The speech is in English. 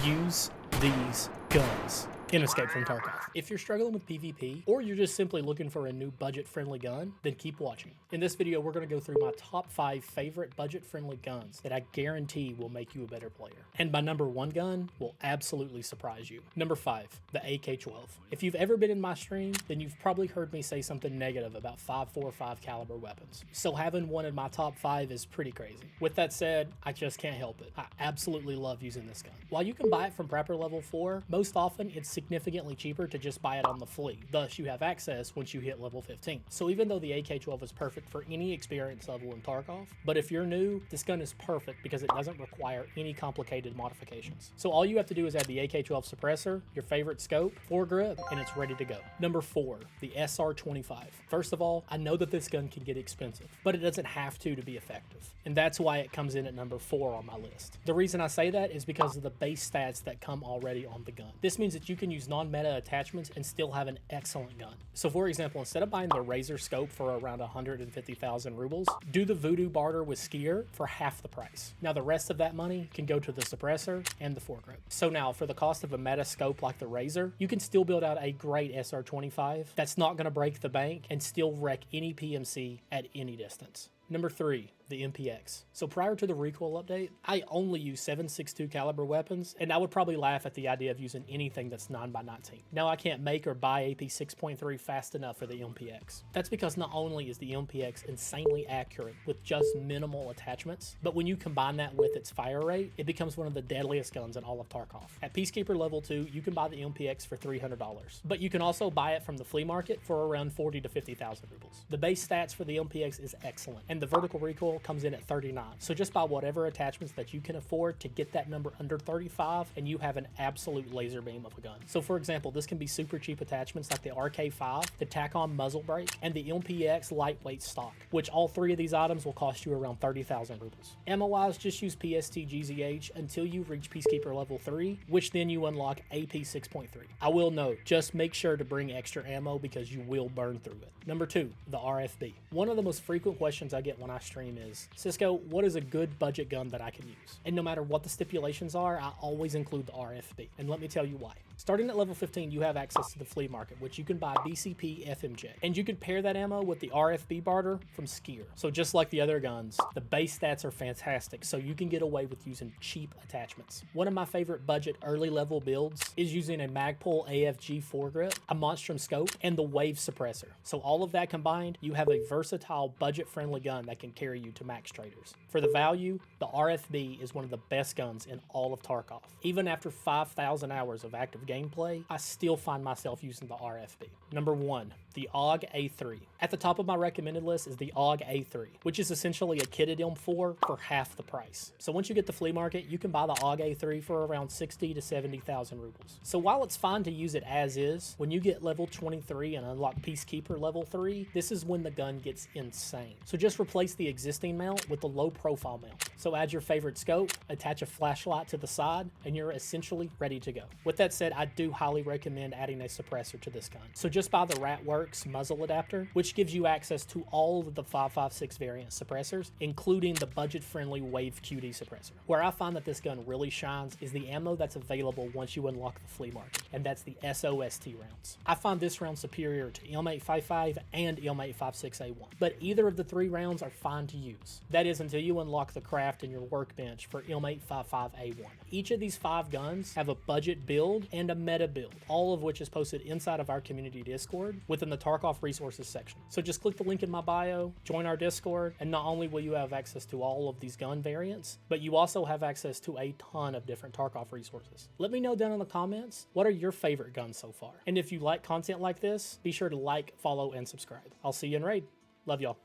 use these guns in Escape from Tarkov. If you're struggling with PvP, or you're just simply looking for a new budget-friendly gun, then keep watching. In this video, we're going to go through my top 5 favorite budget-friendly guns that I guarantee will make you a better player. And my number 1 gun will absolutely surprise you. Number 5, the AK-12. If you've ever been in my stream, then you've probably heard me say something negative about 5.45 caliber weapons. So having one in my top 5 is pretty crazy. With that said, I just can't help it. I absolutely love using this gun. While you can buy it from Prepper level 4, most often it's significantly cheaper to just buy it on the flea. Thus, you have access once you hit level 15. So even though the AK-12 is perfect for any experience level in Tarkov, but if you're new, this gun is perfect because it doesn't require any complicated modifications. So all you have to do is add the AK-12 suppressor, your favorite scope, foregrip, and it's ready to go. Number 4, the SR-25. First of all, I know that this gun can get expensive, but it doesn't have to be effective. And that's why it comes in at number 4 on my list. The reason I say that is because of the base stats that come already on the gun. This means that you can use non-meta attachments and still have an excellent gun. So for example, instead of buying the Razor scope for around 150,000 rubles, do the Voodoo barter with Skier for half the price. Now the rest of that money can go to the suppressor and the foregrip. So now for the cost of a meta scope like the Razor, you can still build out a great SR-25 that's not going to break the bank and still wreck any PMC at any distance. Number 3, the MPX. So prior to the recoil update, I only use 7.62 caliber weapons, and I would probably laugh at the idea of using anything that's 9x19. Now I can't make or buy AP 6.3 fast enough for the MPX. That's because not only is the MPX insanely accurate with just minimal attachments, but when you combine that with its fire rate, it becomes one of the deadliest guns in all of Tarkov. At Peacekeeper level 2, you can buy the MPX for $300, but you can also buy it from the flea market for around 40 to 50,000 rubles. The base stats for the MPX is excellent, and the vertical recoil comes in at 39. So just buy whatever attachments that you can afford to get that number under 35, and you have an absolute laser beam of a gun. So for example, this can be super cheap attachments like the RK5, the tack-on muzzle brake, and the MPX lightweight stock, which all 3 of these items will cost you around 30,000 rubles. Ammo-wise, just use PST GZH until you reach Peacekeeper level 3, which then you unlock AP 6.3. I will note, just make sure to bring extra ammo because you will burn through it. Number 2, the RFB. One of the most frequent questions I get when I stream is, Cisco, what is a good budget gun that I can use? And no matter what the stipulations are, I always include the RFB. And let me tell you why. Starting at level 15, you have access to the flea market, which you can buy BCP FMJ. And you can pair that ammo with the RFB barter from Skier. So just like the other guns, the base stats are fantastic, so you can get away with using cheap attachments. One of my favorite budget early level builds is using a Magpul AFG foregrip, a Monstrum scope, and the Wave suppressor. So all of that combined, you have a versatile budget-friendly gun that can carry you to max traders. For the value, the RFB is one of the best guns in all of Tarkov. Even after 5,000 hours of active gameplay, I still find myself using the RFB. Number 1, the AUG A3. At the top of my recommended list is the AUG A3, which is essentially a kitted M4 for half the price. So once you get the flea market, you can buy the AUG A3 for around 60 to 70,000 rubles. So while it's fine to use it as is, when you get level 23 and unlock Peacekeeper level 3, this is when the gun gets insane. So just replace the existing mount with the low profile mount. So add your favorite scope, attach a flashlight to the side, and you're essentially ready to go. With that said, I do highly recommend adding a suppressor to this gun. So just buy the Ratworks muzzle adapter, which gives you access to all of the 5.56 variant suppressors, including the budget-friendly Wave QD suppressor. Where I find that this gun really shines is the ammo that's available once you unlock the flea market, and that's the SOST rounds. I find this round superior to M855 and M856A1, but either of the 3 rounds are fine to use. That is until you unlock the craft in your workbench for M855A1. Each of these 5 guns have a budget build and a meta build, all of which is posted inside of our community Discord within the Tarkov resources section. So just click the link in my bio, join our Discord, and not only will you have access to all of these gun variants, but you also have access to a ton of different Tarkov resources. Let me know down in the comments, what are your favorite guns so far? And if you like content like this, be sure to like, follow, and subscribe. I'll see you in Raid. Love y'all.